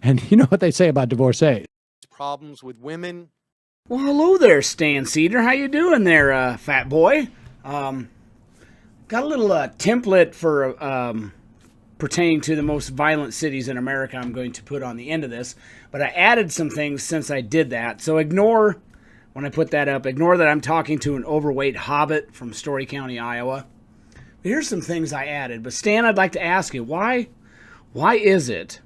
And you know what they say about divorcees. Problems with women. Well, hello there, Stan Seder. How you doing there, fat boy? Got a little template for pertaining to the most violent cities in America I'm going to put on the end of this, but I added some things since I did that. So ignore, when I put that up, ignore that I'm talking to an overweight hobbit from Story County, Iowa. But here's some things I added. But Stan, I'd like to ask you, why is it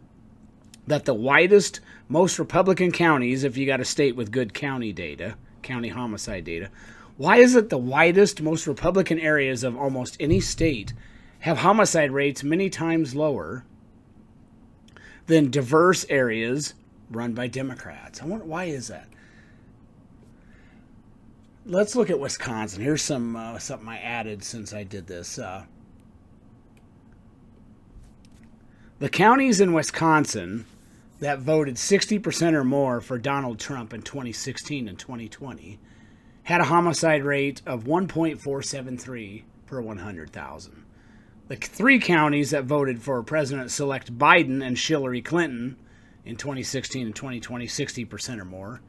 that the whitest, most Republican counties, if you got a state with good county data, county homicide data, why is it the whitest, most Republican areas of almost any state have homicide rates many times lower than diverse areas run by Democrats? I wonder, why is that? Let's look at Wisconsin. Here's some something I added since I did this. The counties in Wisconsin that voted 60% or more for Donald Trump in 2016 and 2020 had a homicide rate of 1.473 per 100,000. The three counties that voted for President-elect Biden and Hillary Clinton in 2016 and 2020, 60% or more,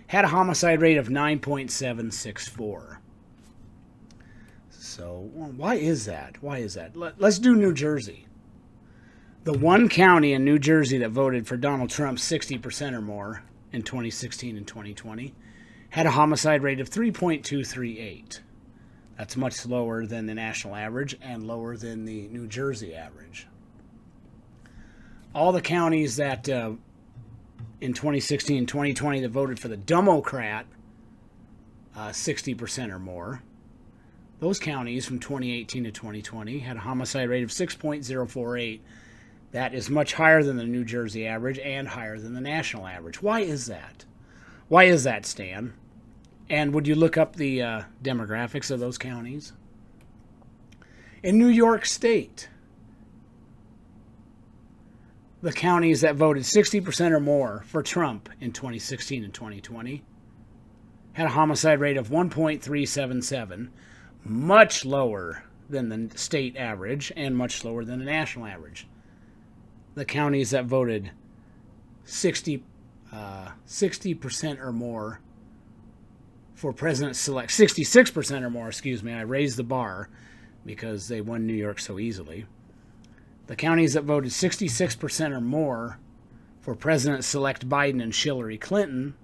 had a homicide rate of 9.764. So, why is that? Why is that? Let's do New Jersey. The one county in New Jersey that voted for Donald Trump 60% or more in 2016 and 2020 had a homicide rate of 3.238. That's much lower than the national average and lower than the New Jersey average. All the counties that in 2016 and 2020 that voted for the Dumocrat 60% or more, those counties from 2018 to 2020 had a homicide rate of 6.048. That is much higher than the New Jersey average and higher than the national average. Why is that? Why is that, Stan? And would you look up the demographics of those counties? In New York State, the counties that voted 60% or more for Trump in 2016 and 2020 had a homicide rate of 1.377, much lower than the state average and much lower than the national average. The counties that voted 60% or more for President-elect, 66% or more, excuse me, I raised the bar because they won New York so easily. The counties that voted 66% or more for President-elect Biden and Hillary Clinton,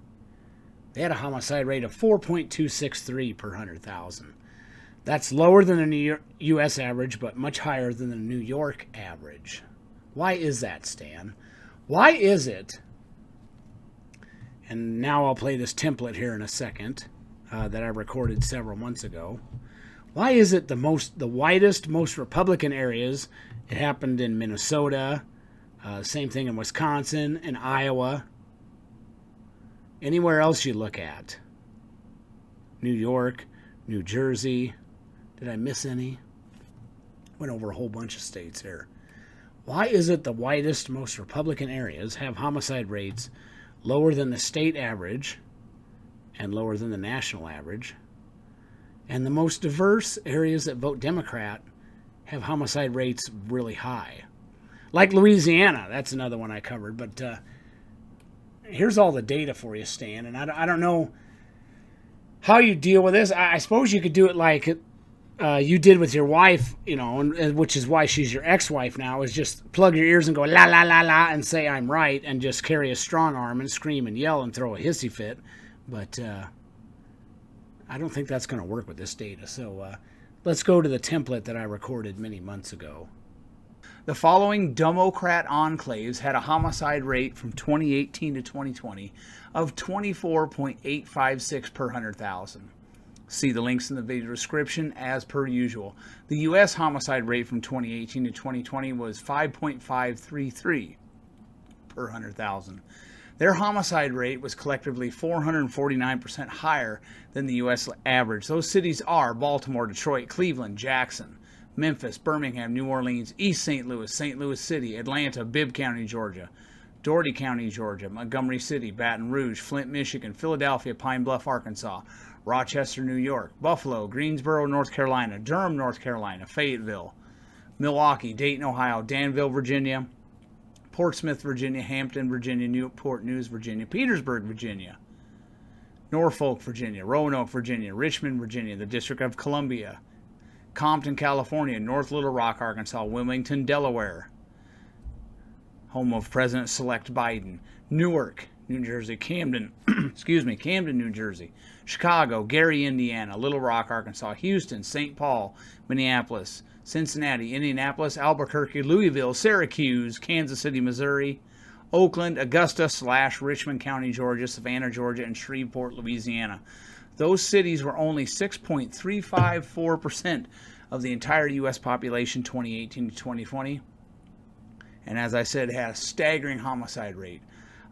they had a homicide rate of 4.263 per 100,000. That's lower than the New U.S. average, but much higher than the New York average. Why is that, Stan? Why is it, and now I'll play this template here in a second, that I recorded several months ago. Why is it the widest, most Republican areas? It happened in Minnesota, same thing in Wisconsin and Iowa. Anywhere else you look at, New York, New Jersey. Did I miss any? Went over a whole bunch of states here. Why is it the widest, most Republican areas have homicide rates lower than the state average and lower than the national average, and the most diverse areas that vote Democrat have homicide rates really high? Like Louisiana, that's another one I covered, but here's all the data for you, Stan, and I don't know how you deal with this. I suppose you could do it like you did with your wife, you know, and which is why she's your ex-wife now, is just plug your ears and go la la la la and say I'm right and just carry a strong arm and scream and yell and throw a hissy fit. But I don't think that's going to work with this data. So let's go to the template that I recorded many months ago. The following Democrat enclaves had a homicide rate from 2018 to 2020 of 24.856 per 100,000. See the links in the video description as per usual. The U.S. homicide rate from 2018 to 2020 was 5.533 per 100,000. Their homicide rate was collectively 449% higher than the U.S. average. Those cities are Baltimore, Detroit, Cleveland, Jackson, Memphis, Birmingham, New Orleans, East St. Louis City, Atlanta, Bibb County, Georgia, Dougherty County, Georgia, Montgomery City, Baton Rouge, Flint, Michigan, Philadelphia, Pine Bluff, Arkansas, Rochester, New York, Buffalo, Greensboro, North Carolina, Durham, North Carolina, Fayetteville, Milwaukee, Dayton, Ohio, Danville, Virginia, Portsmouth, Virginia, Hampton, Virginia, Newport News, Virginia, Petersburg, Virginia, Norfolk, Virginia, Roanoke, Virginia, Richmond, Virginia, the District of Columbia, Compton, California, North Little Rock, Arkansas, Wilmington, Delaware, home of President-elect Biden, Newark, New Jersey, Camden, Camden, New Jersey, Chicago, Gary, Indiana, Little Rock, Arkansas, Houston, St. Paul, Minneapolis, Cincinnati, Indianapolis, Albuquerque, Louisville, Syracuse, Kansas City, Missouri, Oakland, Augusta / Richmond County, Georgia, Savannah, Georgia, and Shreveport, Louisiana. Those cities were only 6.354% of the entire U.S. population 2018 to 2020. And as I said, had a staggering homicide rate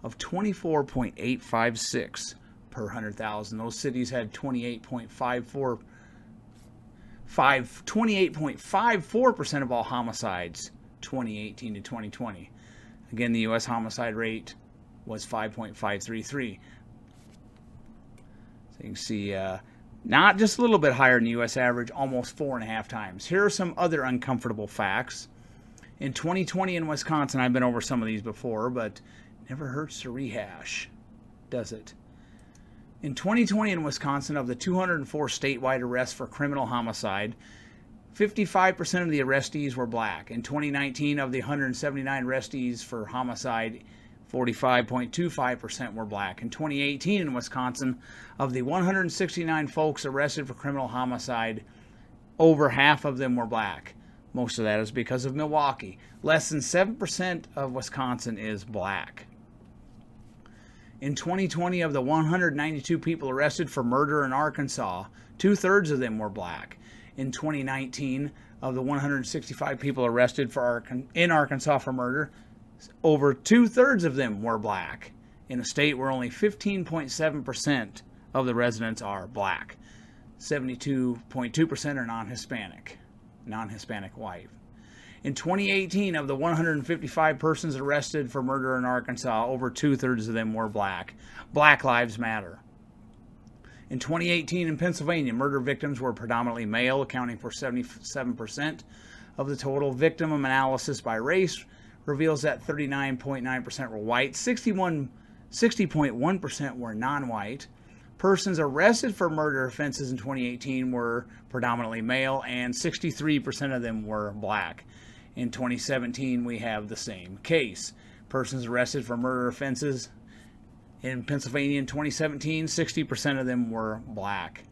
of 24.856 per 100,000. Those cities had 28.54% of all homicides 2018 to 2020. Again, the U.S. homicide rate was 5.533. So you can see not just a little bit higher than the U.S. average, almost 4.5 times. Here are some other uncomfortable facts. In 2020 in Wisconsin, I've been over some of these before, but never hurts to rehash, does it? In 2020 in Wisconsin, of the 204 statewide arrests for criminal homicide, 55% of the arrestees were black. In 2019, of the 179 arrestees for homicide, 45.25% were black. In 2018 in Wisconsin, of the 169 folks arrested for criminal homicide, over half of them were black. Most of that is because of Milwaukee. Less than 7% of Wisconsin is black. In 2020, of the 192 people arrested for murder in Arkansas, 2/3 of them were black. In 2019, of the 165 people arrested in Arkansas for murder, over 2/3 of them were black, in a state where only 15.7% of the residents are black. 72.2% are non-Hispanic white. In 2018, of the 155 persons arrested for murder in Arkansas, over 2/3 of them were black. Black Lives Matter. In 2018 in Pennsylvania, murder victims were predominantly male, accounting for 77% of the total. Victim analysis by race reveals that 39.9% were white, 60.1% were non-white. Persons arrested for murder offenses in 2018 were predominantly male, and 63% of them were black. In 2017, we have the same case. Persons arrested for murder offenses in Pennsylvania in 2017, 60% of them were black.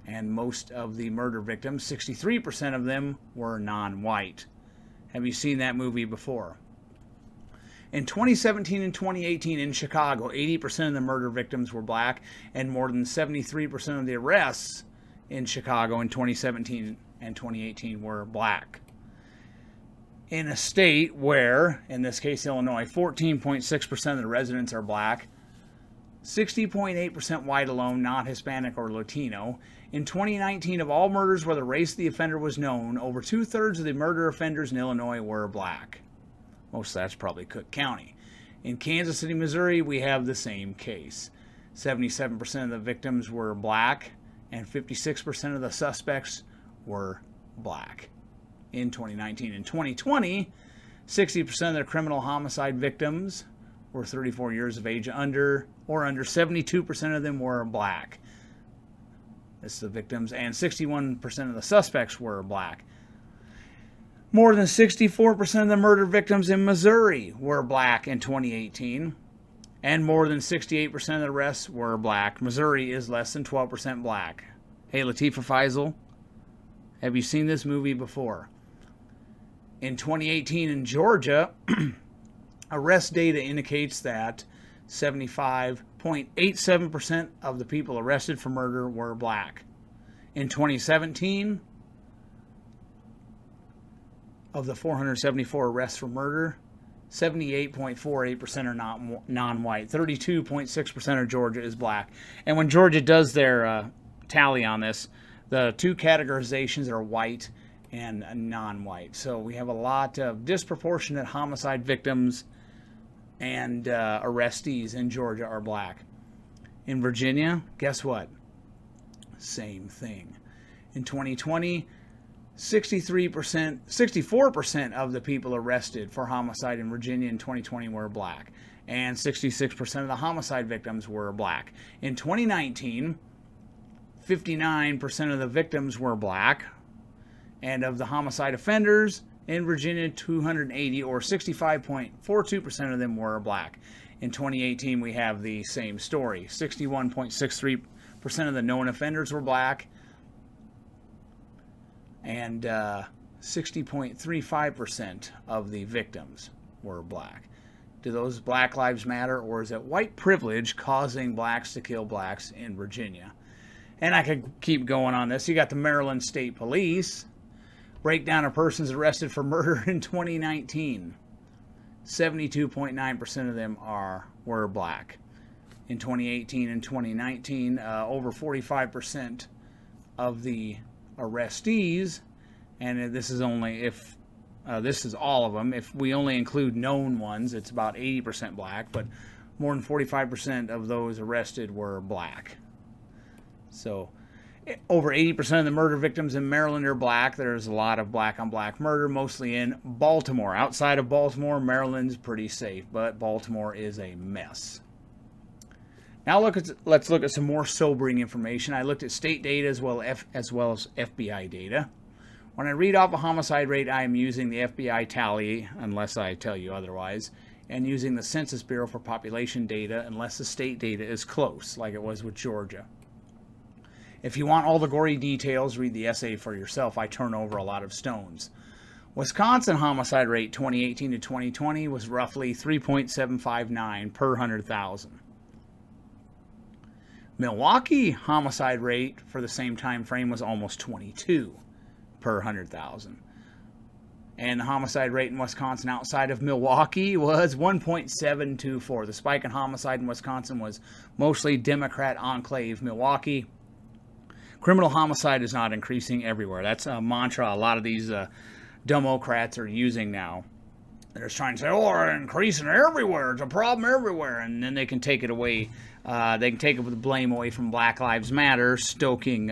And most of the murder victims, 63% of them, were non-white. Have you seen that movie before? In 2017 and 2018 in Chicago, 80% of the murder victims were black, and more than 73% of the arrests in Chicago in 2017 and 2018 were black. In a state where, in this case Illinois, 14.6% of the residents are black, 60.8% white alone, not Hispanic or Latino. In 2019, of all murders where the race of the offender was known, over 2/3 of the murder offenders in Illinois were black. Most of that's probably Cook County. In Kansas City, Missouri, we have the same case. 77% of the victims were black, and 56% of the suspects were black. In 2019 and 2020, 60% of the criminal homicide victims were 34 years of age under, 72% of them were black. This is the victims, and 61% of the suspects were black. More than 64% of the murder victims in Missouri were black in 2018, and more than 68% of the arrests were black. Missouri is less than 12% black. Hey, Latifah Faisal, have you seen this movie before? In 2018 in Georgia, arrest data indicates that 75.87% of the people arrested for murder were black. In 2017, of the 474 arrests for murder, 78.48% are non-white. 32.6% of Georgia is black. And when Georgia does their tally on this, the two categorizations are white and non-white. So we have a lot of disproportionate homicide victims, and arrestees in Georgia are black. In Virginia, guess what? Same thing. In 2020, 64% of the people arrested for homicide in Virginia in 2020 were black, and 66% of the homicide victims were black. In 2019, 59% of the victims were black, and of the homicide offenders in Virginia, 280 or 65.42% of them were black. In 2018, we have the same story. 61.63% of the known offenders were black, and 60.35% of the victims were black. Do those Black Lives Matter, or is it white privilege causing blacks to kill blacks in Virginia? And I could keep going on this. You got the Maryland State Police. Breakdown of persons arrested for murder in 2019. 72.9% of them were black. In 2018 and 2019, over 45% of the arrestees, and this is only if this is all of them. If we only include known ones, it's about 80% black, but more than 45% of those arrested were black. So over 80% of the murder victims in Maryland are black. There's a lot of black on black murder, mostly in Baltimore. Outside of Baltimore, Maryland's pretty safe, but Baltimore is a mess. Now let's look at some more sobering information. I looked at state data as well as FBI data. When I read off a homicide rate, I am using the FBI tally, unless I tell you otherwise, and using the Census Bureau for population data, unless the state data is close, like it was with Georgia. If you want all the gory details, read the essay for yourself. I turn over a lot of stones. Wisconsin homicide rate 2018 to 2020 was roughly 3.759 per 100,000. Milwaukee homicide rate for the same time frame was almost 22 per 100,000. And the homicide rate in Wisconsin outside of Milwaukee was 1.724. The spike in homicide in Wisconsin was mostly Democrat enclave Milwaukee. Criminal homicide is not increasing everywhere. That's a mantra a lot of these Dumocrats are using now. They're just trying to say, oh, we're increasing everywhere. It's a problem everywhere. And then they can take it away. They can take the blame away from Black Lives Matter, stoking,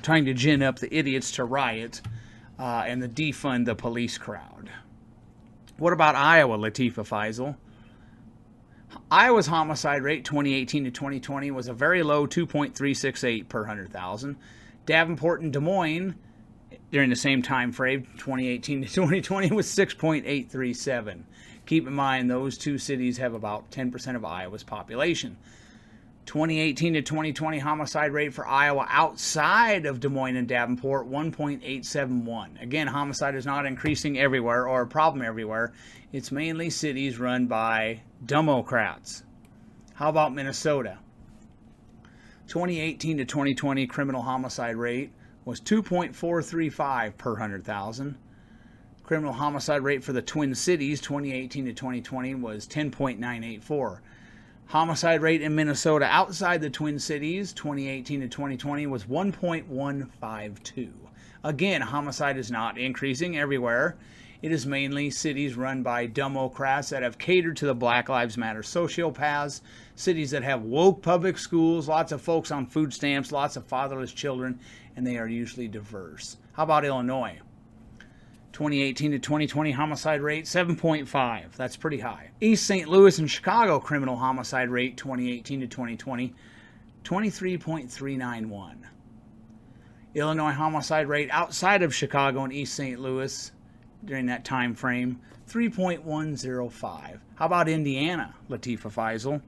trying to gin up the idiots to riot and to defund the police crowd. What about Iowa, Latifah Faisal? Iowa's homicide rate 2018 to 2020 was a very low 2.368 per 100,000. Davenport and Des Moines during the same time frame, 2018 to 2020, was 6.837. Keep in mind those two cities have about 10% of Iowa's population. 2018 to 2020 homicide rate for Iowa outside of Des Moines and Davenport, 1.871. Again, homicide is not increasing everywhere or a problem everywhere. It's mainly cities run by Democrats. How about Minnesota? 2018 to 2020 criminal homicide rate was 2.435 per 100,000. Criminal homicide rate for the Twin Cities 2018 to 2020 was 10.984. Homicide rate in Minnesota outside the Twin Cities 2018 to 2020 was 1.152. Again, homicide is not increasing everywhere. It is mainly cities run by Democrats that have catered to the Black Lives Matter sociopaths, cities that have woke public schools, lots of folks on food stamps, lots of fatherless children, and they are usually diverse. How about Illinois? 2018 to 2020 homicide rate 7.5. That's pretty high. East St. Louis and Chicago criminal homicide rate 2018 to 2020 23.391. Illinois homicide rate outside of Chicago and East St. Louis during that time frame 3.105. How about Indiana, Latifah Faisal,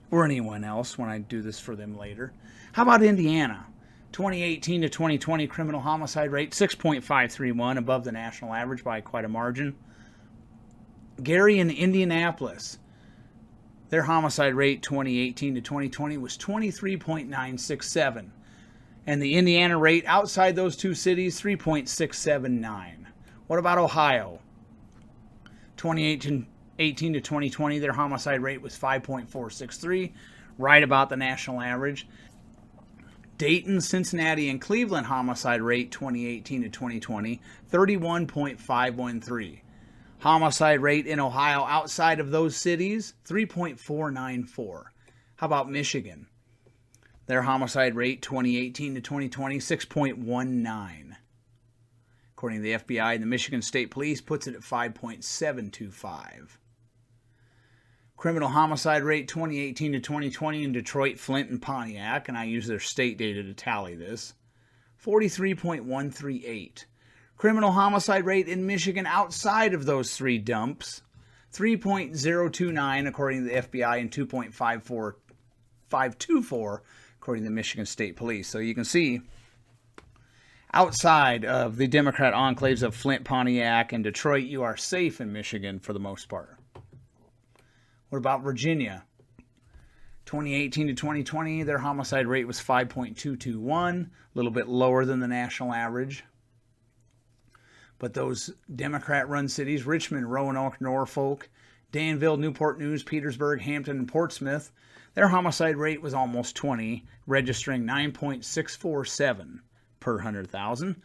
or anyone else when I do this for them later? How about Indiana? 2018 to 2020 criminal homicide rate 6.531, above the national average by quite a margin. Gary and Indianapolis, their homicide rate 2018 to 2020 was 23.967. And the Indiana rate outside those two cities, 3.679. What about Ohio? 2018 to 2020, their homicide rate was 5.463, right about the national average. Dayton, Cincinnati, and Cleveland homicide rate 2018 to 2020, 31.513. Homicide rate in Ohio outside of those cities, 3.494. How about Michigan? Their homicide rate 2018 to 2020, 6.19. according to the FBI, and the Michigan State Police puts it at 5.725. Criminal homicide rate 2018 to 2020 in Detroit, Flint, and Pontiac, and I use their state data to tally this, 43.138. Criminal homicide rate in Michigan outside of those three dumps, 3.029 according to the FBI and 2.524 according to the Michigan State Police. So you can see outside of the Democrat enclaves of Flint, Pontiac, and Detroit, you are safe in Michigan for the most part. What about Virginia? 2018 to 2020, their homicide rate was 5.221, a little bit lower than the national average. But those Democrat-run cities, Richmond, Roanoke, Norfolk, Danville, Newport News, Petersburg, Hampton, and Portsmouth, their homicide rate was almost 20, registering 9.647 per 100,000.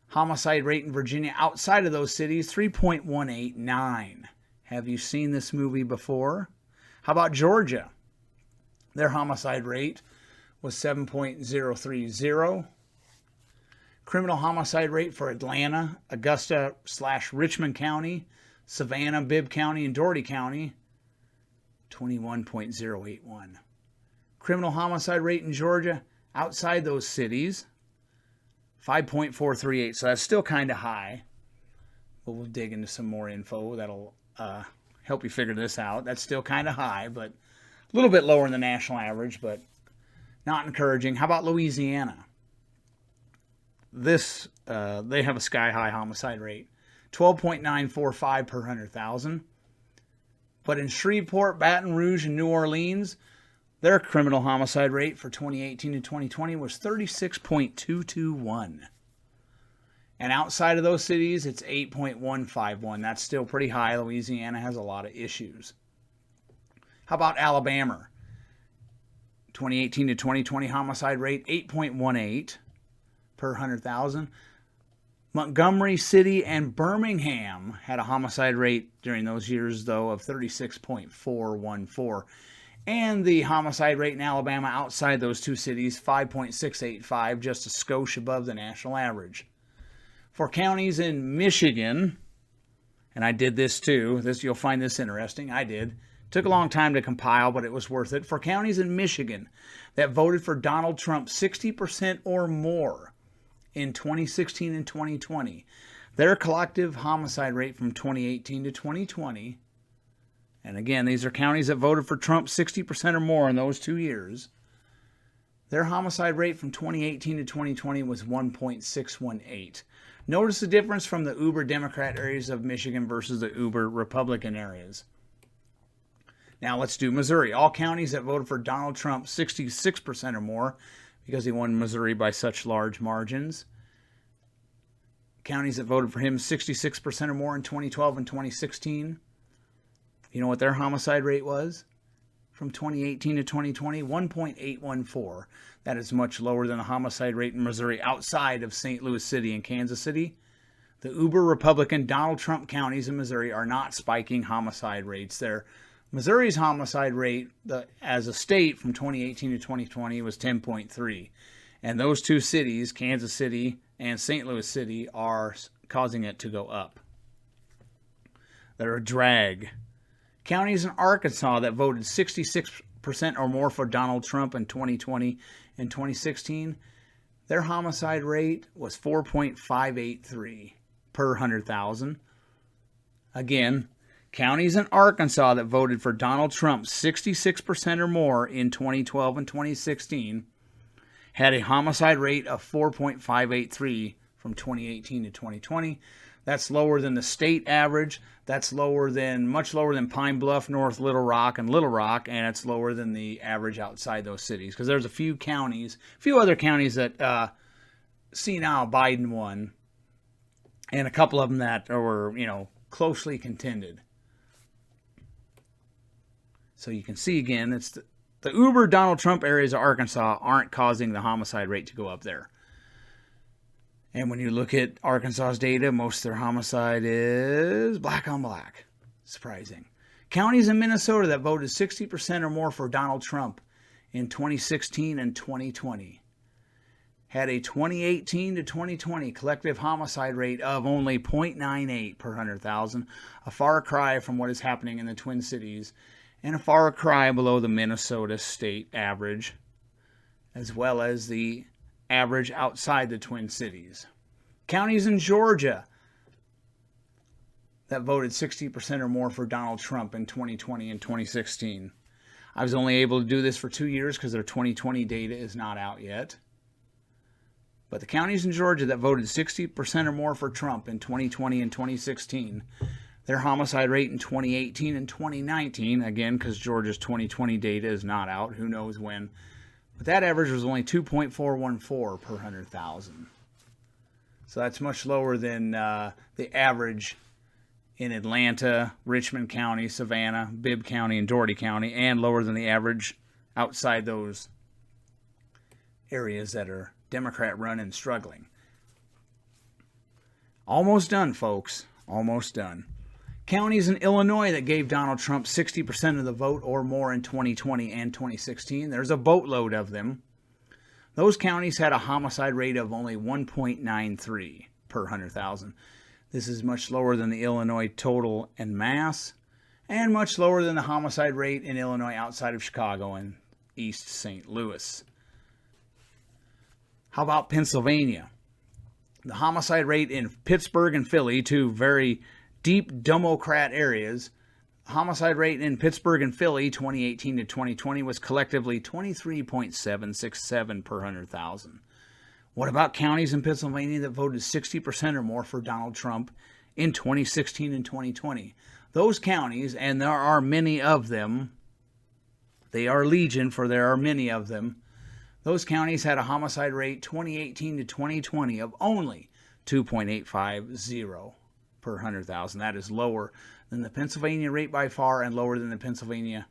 Homicide rate in Virginia outside of those cities, 3.189. Have you seen this movie before? How about Georgia? Their homicide rate was 7.030. Criminal homicide rate for Atlanta, Augusta/Richmond County, Savannah, Bibb County, and Dougherty County, 21.081. Criminal homicide rate in Georgia outside those cities, 5.438. So that's still kind of high. But we'll dig into some more info that'll help you figure this out. That's still kind of high, but a little bit lower than the national average, but not encouraging. How about Louisiana? This, they have a sky-high homicide rate, 12.945 per 100,000. But in Shreveport, Baton Rouge, and New Orleans, their criminal homicide rate for 2018 to 2020 was 36.221. And outside of those cities, it's 8.151. That's still pretty high. Louisiana has a lot of issues. How about Alabama? 2018 to 2020 homicide rate, 8.18 per 100,000. Montgomery City and Birmingham had a homicide rate during those years, though, of 36.414. And the homicide rate in Alabama outside those two cities, 5.685, just a skosh above the national average. For counties in Michigan, and I did this too, you'll find this interesting, I did. Took a long time to compile, but it was worth it. For counties in Michigan that voted for Donald Trump 60% or more in 2016 and 2020, their collective homicide rate from 2018 to 2020, and again, these are counties that voted for Trump 60% or more in those 2 years, their homicide rate from 2018 to 2020 was 1.618. Notice the difference from the uber Democrat areas of Michigan versus the uber Republican areas. Now let's do Missouri. All counties that voted for Donald Trump 66% or more, because he won Missouri by such large margins. Counties that voted for him 66% or more in 2012 and 2016. You know what their homicide rate was? From 2018 to 2020, 1.814. That is much lower than the homicide rate in Missouri outside of St. Louis City and Kansas City. The uber Republican Donald Trump counties in Missouri are not spiking homicide rates. Missouri's homicide rate as a state from 2018 to 2020 was 10.3. And those two cities, Kansas City and St. Louis City, are causing it to go up. They're a drag. Counties in Arkansas that voted 66% or more for Donald Trump in 2020 and 2016, their homicide rate was 4.583 per 100,000. Again, counties in Arkansas that voted for Donald Trump 66% or more in 2012 and 2016 had a homicide rate of 4.583 from 2018 to 2020. That's lower than the state average. That's much lower than Pine Bluff, North Little Rock, and Little Rock, and it's lower than the average outside those cities. Because there's a few other counties that see now Biden won, and a couple of them that were, closely contended. So you can see again, it's the uber Donald Trump areas of Arkansas aren't causing the homicide rate to go up there. And when you look at Arkansas's data, most of their homicide is black on black. Surprising. Counties in Minnesota that voted 60% or more for Donald Trump in 2016 and 2020. had a 2018 to 2020 collective homicide rate of only 0.98 per 100,000, a far cry from what is happening in the Twin Cities, and a far cry below the Minnesota state average, as well as the average outside the Twin Cities. Counties in Georgia that voted 60% or more for Donald Trump in 2020 and 2016. I was only able to do this for 2 years because their 2020 data is not out yet. But the counties in Georgia that voted 60% or more for Trump in 2020 and 2016, their homicide rate in 2018 and 2019, again, because Georgia's 2020 data is not out, who knows when, but that average was only 2.414 per 100,000. So that's much lower than the average in Atlanta, Richmond County, Savannah, Bibb County, and Dougherty County, and lower than the average outside those areas that are Democrat-run and struggling. Almost done, folks. Almost done. Counties in Illinois that gave Donald Trump 60% of the vote or more in 2020 and 2016. There's a boatload of them. Those counties had a homicide rate of only 1.93 per 100,000. This is much lower than the Illinois total en masse, and much lower than the homicide rate in Illinois outside of Chicago and East St. Louis. How about Pennsylvania? The homicide rate in Pittsburgh and Philly, two very deep Democrat areas, the homicide rate in Pittsburgh and Philly 2018 to 2020 was collectively 23.767 per 100,000. What about counties in Pennsylvania that voted 60% or more for Donald Trump in 2016 and 2020? Those counties, and there are many of them, they are legion, for there are many of them, those counties had a homicide rate 2018 to 2020 of only 2.850 per 100,000. That is lower than the Pennsylvania rate by far, and lower than the Pennsylvania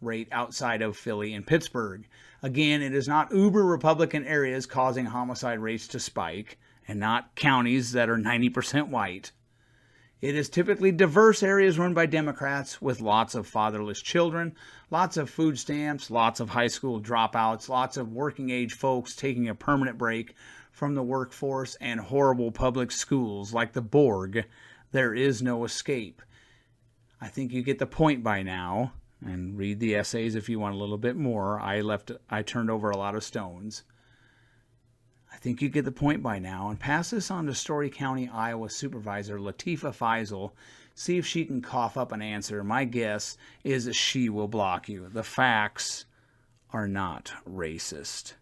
rate outside of Philly and Pittsburgh. Again, it is not uber Republican areas causing homicide rates to spike, and not counties that are 90% white. It is typically diverse areas run by Democrats with lots of fatherless children, lots of food stamps, lots of high school dropouts, lots of working age folks taking a permanent break from the workforce, and horrible public schools like the Borg. There is no escape. I think you get the point by now, and read the essays if you want a little bit more. I turned over a lot of stones. I think you get the point by now, and pass this on to Story County, Iowa Supervisor Latifah Feisel. See if she can cough up an answer. My guess is that she will block you. The facts are not racist.